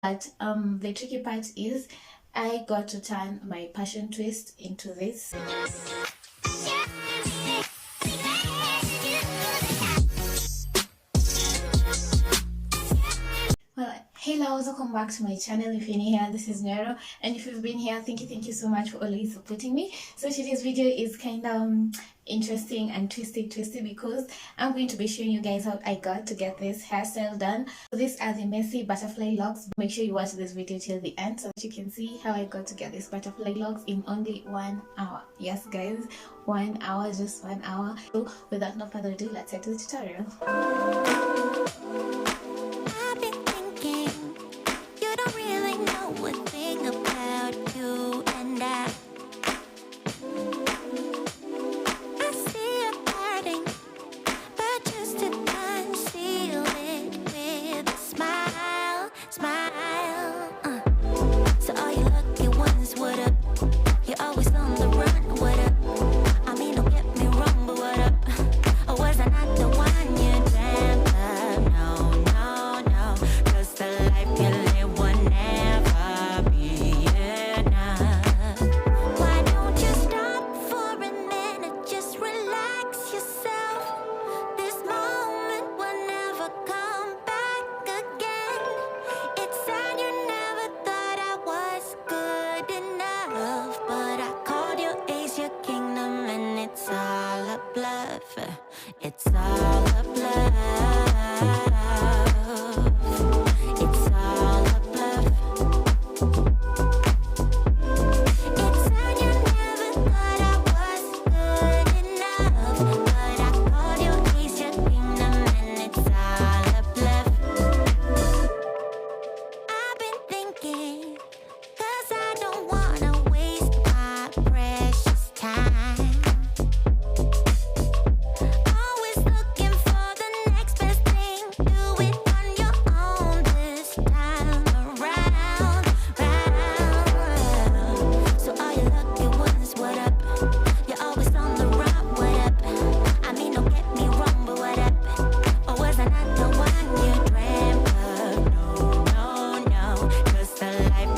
But the tricky part is I got to turn my passion twist into this. Well, hey loves, welcome back to my channel. If you're new here, this is Nero, and if you've been here, thank you so much for always supporting me. So today's video is kind of interesting and twisty because I'm going to be showing you guys how I got to get this hairstyle done. So these are the messy butterfly locks. Make sure you watch this video till the end so that you can see how I got to get this butterfly locks in only 1 hour. Yes guys, 1 hour, just 1 hour. So without no further ado, let's head to the tutorial. It's all a bluff. It's all a bluff. It's said you never thought I was good enough, but I called you Ace your kingdom and it's all a bluff. I've been thinking, 'cause I don't wanna waste my precious time. The life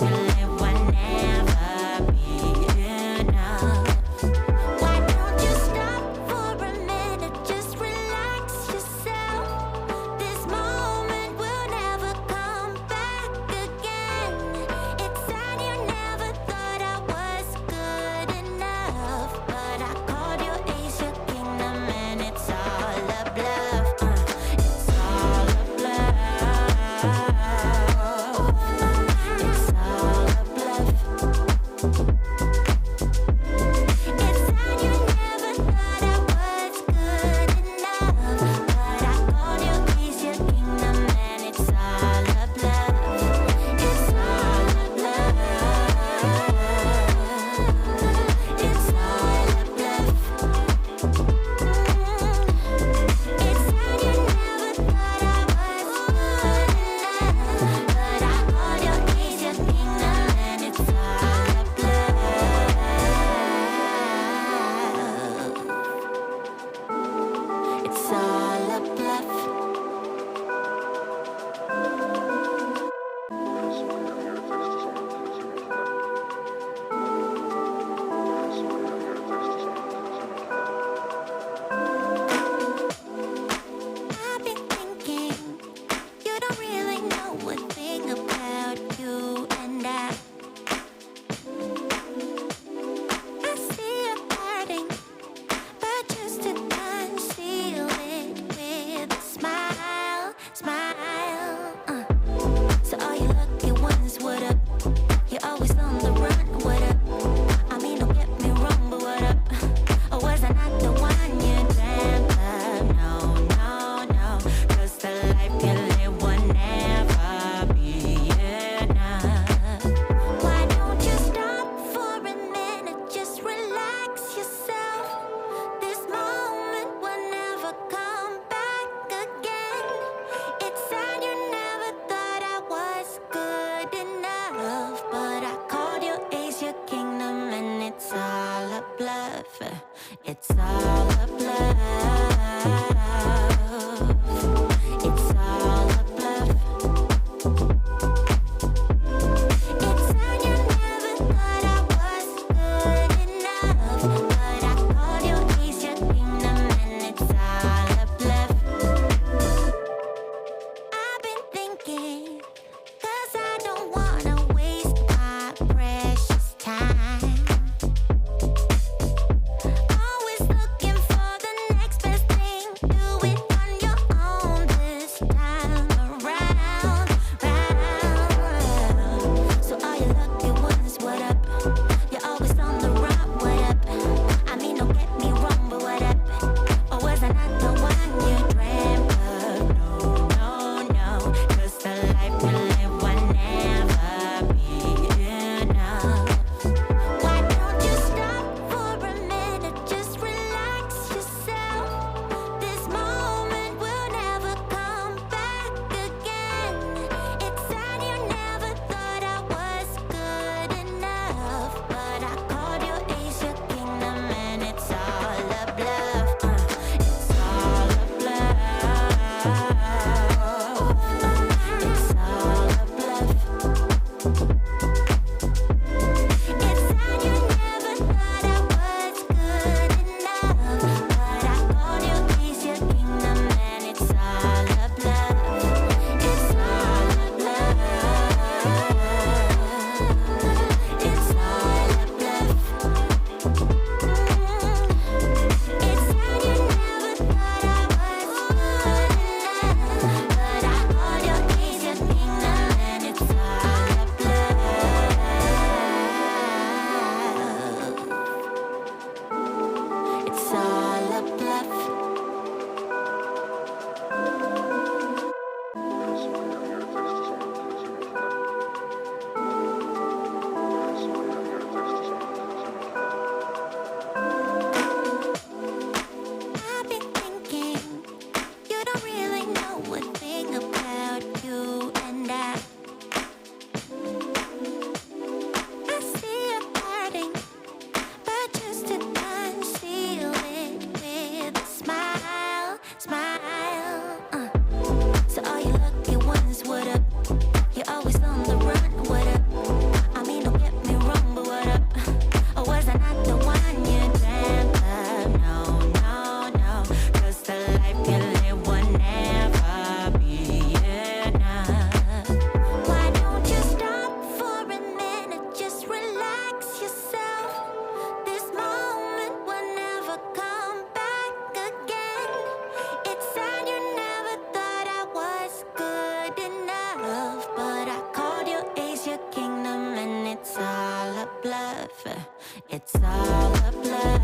It's all a bluff.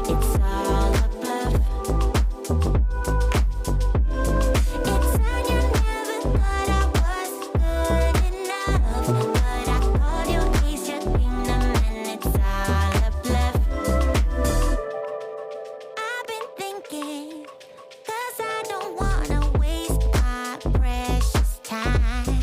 It's all a bluff. It said you never thought I was good enough, but I called you Asia Kingdom, and it's all a bluff. I've been thinking, 'cause I don't wanna waste my precious time.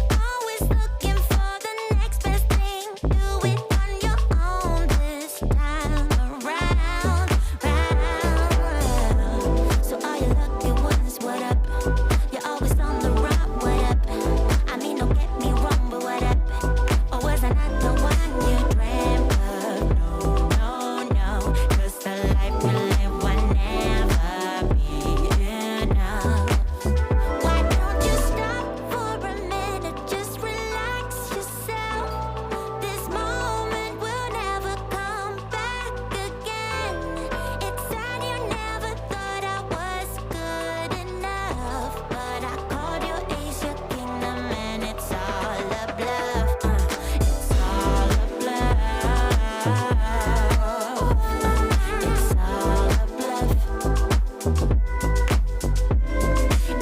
Always looking for the next best thing. Do it on your own this time around, round. So all you lucky ones, what up? You're always on the run, what up? I mean, don't get me wrong, but what up? Or was I not the one you dreamt of? No, no, no. 'Cause the life we live will never be enough. Why don't you stop for a minute? Just relax yourself. This moment will never come back again. It's sad you never thought I was good enough, but I called you Asia Kingdom, and it's all a bluff. It's all a bluff. It's all a bluff.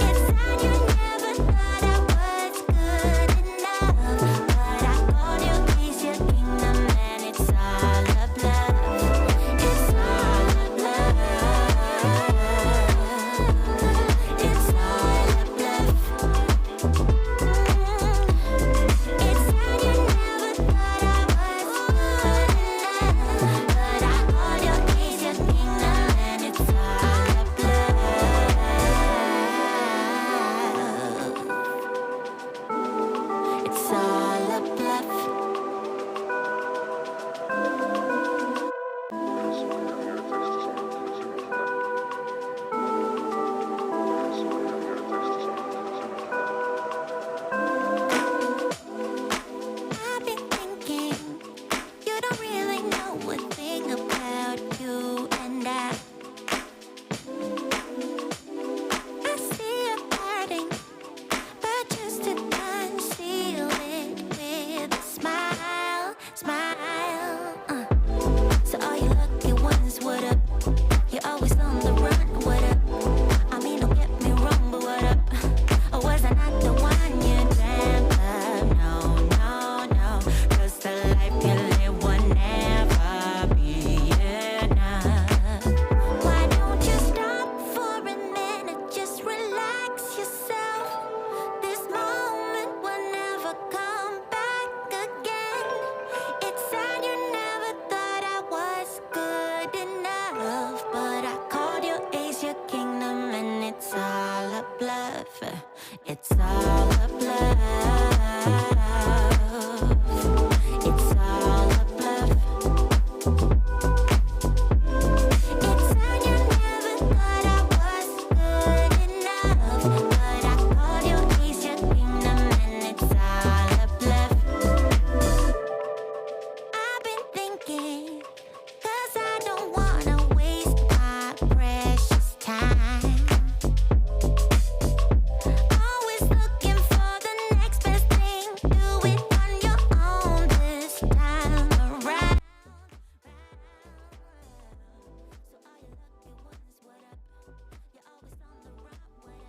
It's sad you never thought I was good enough, but I called you Asia Kingdom, and it's all a bluff. It's all a bluff. It's all a bluff. It's sad you never thought I was good enough, but I called you Asia Kingdom, and it's all a bluff. It's all a bluff. I've been thinking, you don't really know a thing about you and I see you hurting, but just to conceal it with a smile, smile. So all you lucky ones, what up? You're always on the run, what up? I mean, don't get me wrong, but what up? Or was I not the one you dreamt of? No, no, no. 'Cause the life you live will never be enough. Why don't you stop for a minute? Just relax yourself. This moment will never come back again. It's sad you never thought I was good enough, but I called you Asia Kingdom, and it's all a bluff. It's all a bluff. It's all a bluff. It's sad you never thought I was good enough, but I called you Asia Kingdom, and it's all a bluff. I've been thinking, 'cause I don't wanna waste my precious time. Always looking for the next best thing. Do it on your own this time around. So all you lucky ones, what up? You're always on the run, what up?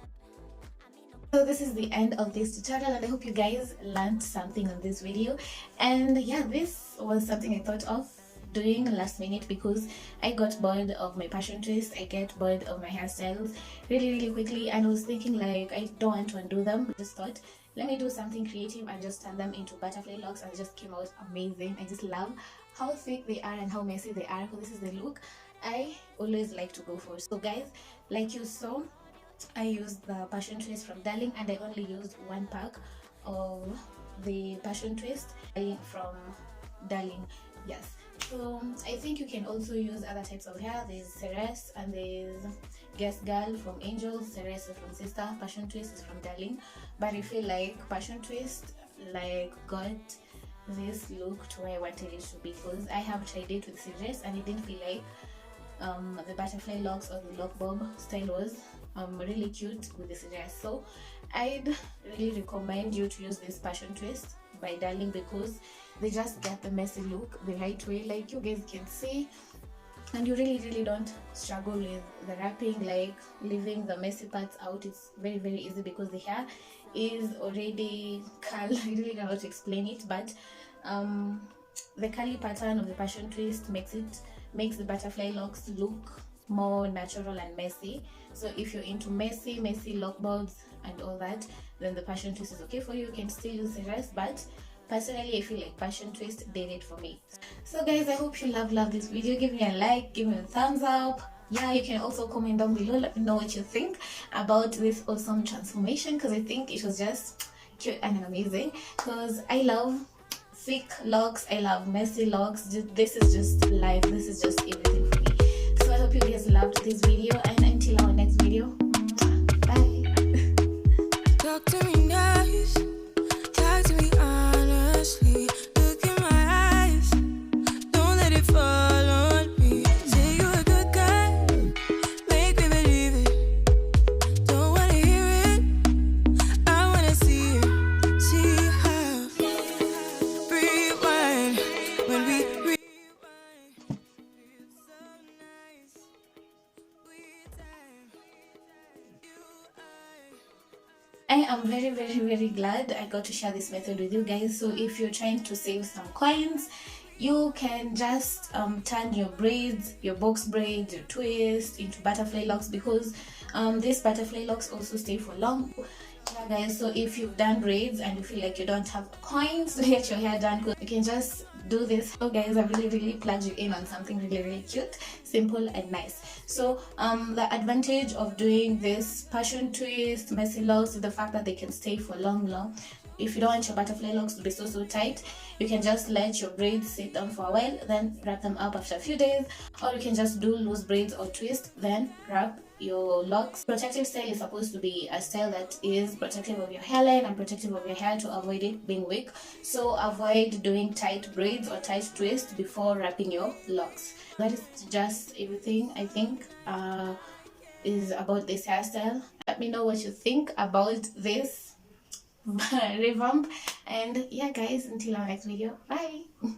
I mean, don't So this is the end of this tutorial, and I hope you guys learned something on this video. And yeah, this was something I thought of doing last minute because I got bored of my passion twist. I get bored of my hairstyles really quickly, and I was thinking like I don't want to undo them. I just thought, let me do something creative and just turn them into butterfly locks, and it just came out amazing. I just love how thick they are and how messy they are, because this is the look I always like to go for. So guys, like you saw, I used the passion twist from Darling, and I only used one pack of the passion twist from Darling. Yes, so I think you can also use other types of hair. There's Ceres and there's Guest Girl from Angels, Ceres is from Sister, Passion Twist is from Darling. But I feel like Passion Twist like got this look to where I wanted it to be, because I have tried it with Ceres and it didn't feel like the butterfly locks or the lock bob style was really cute with the scissors. So I'd really recommend you to use this passion twist by Darling, because they just get the messy look the right way, like you guys can see, and you really don't struggle with the wrapping, like leaving the messy parts out. It's very easy because the hair is already curly. I really don't know how to explain it, but the curly pattern of the passion twist makes the butterfly locks look more natural and messy. So if you're into messy lock bulbs and all that, then the passion twist is okay for you. You can still use the rest, but personally I feel like passion twist did it for me. So guys, I hope you love this video. Give me a like, give me a thumbs up. Yeah, you can also comment down below, let me know what you think about this awesome transformation, because I think it was just cute and amazing, because I love thick locks, I love messy locks. This is just life, this is just everything for me. So I hope you guys loved this video, and until our next video, bye. Talk to me nice, talk to me honestly. Look in my eyes, don't let it fall on me. Say you're a good guy, make me believe it. Don't wanna hear it, I wanna see it. See how rewind when we rewind. Feels so nice. We time you I am very glad I got to share this method with you guys. So if you're trying to save some coins, you can just turn your braids, your box braids, your twist into butterfly locks, because these butterfly locks also stay for long. Yeah guys, so if you've done braids and you feel like you don't have coins to get your hair done, you can just do this. So guys, I've really plugged you in on something really cute, simple and nice. So the advantage of doing this passion twist messy locks is the fact that they can stay for long. If you don't want your butterfly locks to be so tight, you can just let your braids sit down for a while, then wrap them up after a few days, or you can just do loose braids or twist, then wrap your locks. Protective style is supposed to be a style that is protective of your hairline and protective of your hair to avoid it being weak. So avoid doing tight braids or tight twists before wrapping your locks. That is just everything I think is about this hairstyle. Let me know what you think about this revamp, and yeah guys, until our next video, bye.